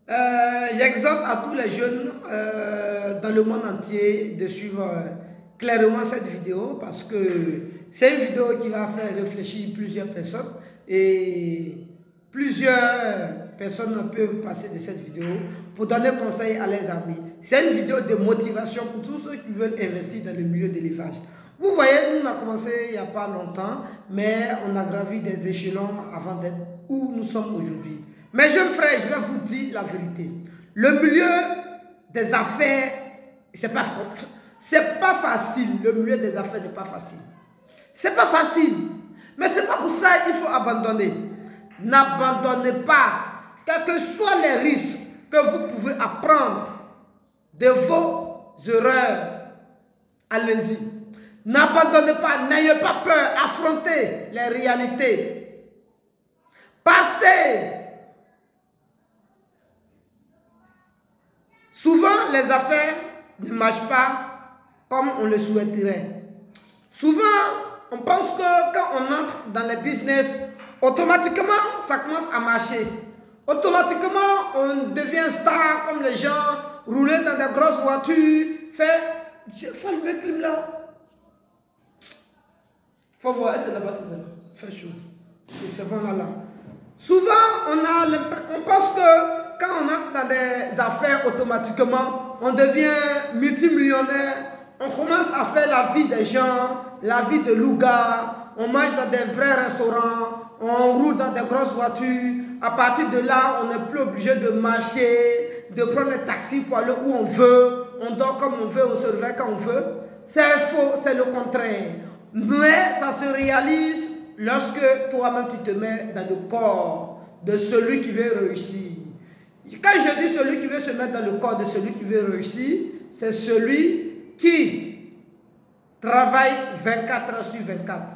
J'exhorte à tous les jeunes dans le monde entier de suivre clairement cette vidéo parce que c'est une vidéo qui va faire réfléchir plusieurs personnes et plusieurs personnes peuvent passer de cette vidéo pour donner conseil à leurs amis. C'est une vidéo de motivation pour tous ceux qui veulent investir dans le milieu de l'élevage. Vous voyez, nous on a commencé il n'y a pas longtemps, mais on a gravi des échelons avant d'être où nous sommes aujourd'hui. Mes jeunes frères, je vais vous dire la vérité. Le milieu des affaires, c'est pas facile. Le milieu des affaires n'est pas facile. C'est pas facile. Mais c'est pas pour ça qu'il faut abandonner. N'abandonnez pas. Quels que soient les risques que vous pouvez apprendre de vos erreurs, allez-y. N'abandonnez pas, n'ayez pas peur, affrontez les réalités. Partez. Souvent, les affaires ne marchent pas comme on le souhaiterait. Souvent, on pense que quand on entre dans les business, automatiquement, ça commence à marcher. Automatiquement, on devient star comme les gens, rouler dans des grosses voitures, faire... Il faut allumer le clim là. Faut voir, c'est là-bas, c'est fait chaud. C'est bon là. Souvent, on pense que quand on entre dans des affaires, automatiquement, on devient multimillionnaire. On commence à faire la vie des gens, la vie de louga. On mange dans des vrais restaurants, on roule dans des grosses voitures. À partir de là, on n'est plus obligé de marcher, de prendre les taxis pour aller où on veut. On dort comme on veut, on se réveille quand on veut. C'est faux, c'est le contraire. Mais ça se réalise lorsque toi-même tu te mets dans le corps de celui qui veut réussir. Quand je dis celui qui veut se mettre dans le corps de celui qui veut réussir, c'est celui qui travaille 24 heures sur 24.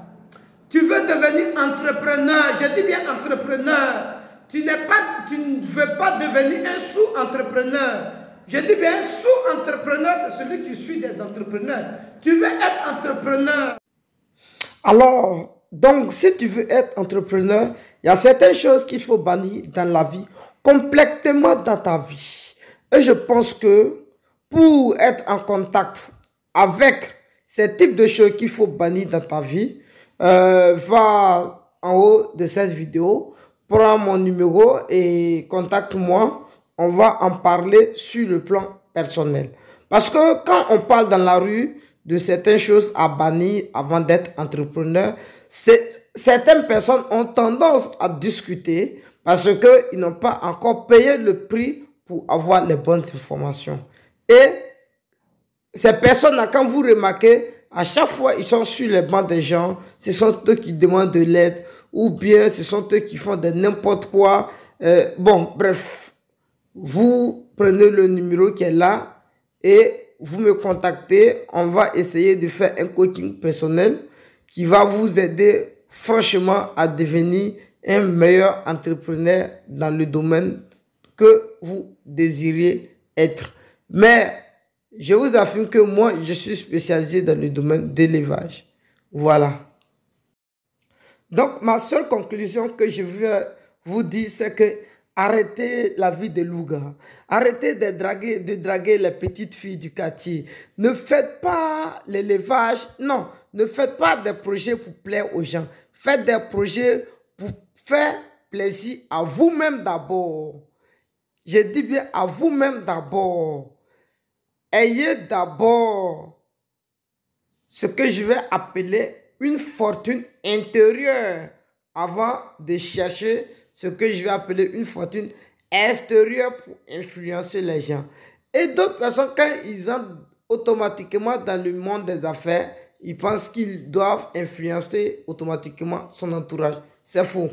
Tu veux devenir entrepreneur, je dis bien entrepreneur. Tu ne veux pas devenir un sous-entrepreneur. Je dis bien sous-entrepreneur, c'est celui qui suit des entrepreneurs. Tu veux être entrepreneur. Alors, donc, si tu veux être entrepreneur, il y a certaines choses qu'il faut bannir dans la vie, complètement dans ta vie. Et je pense que pour être en contact avec ces types de choses qu'il faut bannir dans ta vie, va en haut de cette vidéo, prends mon numéro et contacte-moi. On va en parler sur le plan personnel. Parce que quand on parle dans la rue de certaines choses à bannir avant d'être entrepreneur, certaines personnes ont tendance à discuter parce qu'ils n'ont pas encore payé le prix pour avoir les bonnes informations. Et ces personnes-là, quand vous remarquez, à chaque fois, ils sont sur les bancs des gens, ce sont eux qui demandent de l'aide ou bien ce sont eux qui font de n'importe quoi. Bon, bref, vous prenez le numéro qui est là et vous me contactez. On va essayer de faire un coaching personnel qui va vous aider franchement à devenir un meilleur entrepreneur dans le domaine que vous désirez être. Mais je vous affirme que moi, je suis spécialisé dans le domaine d'élevage. Voilà. Donc, ma seule conclusion que je veux vous dire, c'est que arrêtez la vie de louga. Arrêtez de draguer les petites filles du quartier. Ne faites pas l'élevage. Non, ne faites pas des projets pour plaire aux gens. Faites des projets pour faire plaisir à vous-même d'abord. Je dis bien à vous-même d'abord. Ayez d'abord ce que je vais appeler une fortune intérieure avant de chercher ce que je vais appeler une fortune extérieure pour influencer les gens. Et d'autres personnes, quand ils entrent automatiquement dans le monde des affaires, ils pensent qu'ils doivent influencer automatiquement son entourage. C'est faux.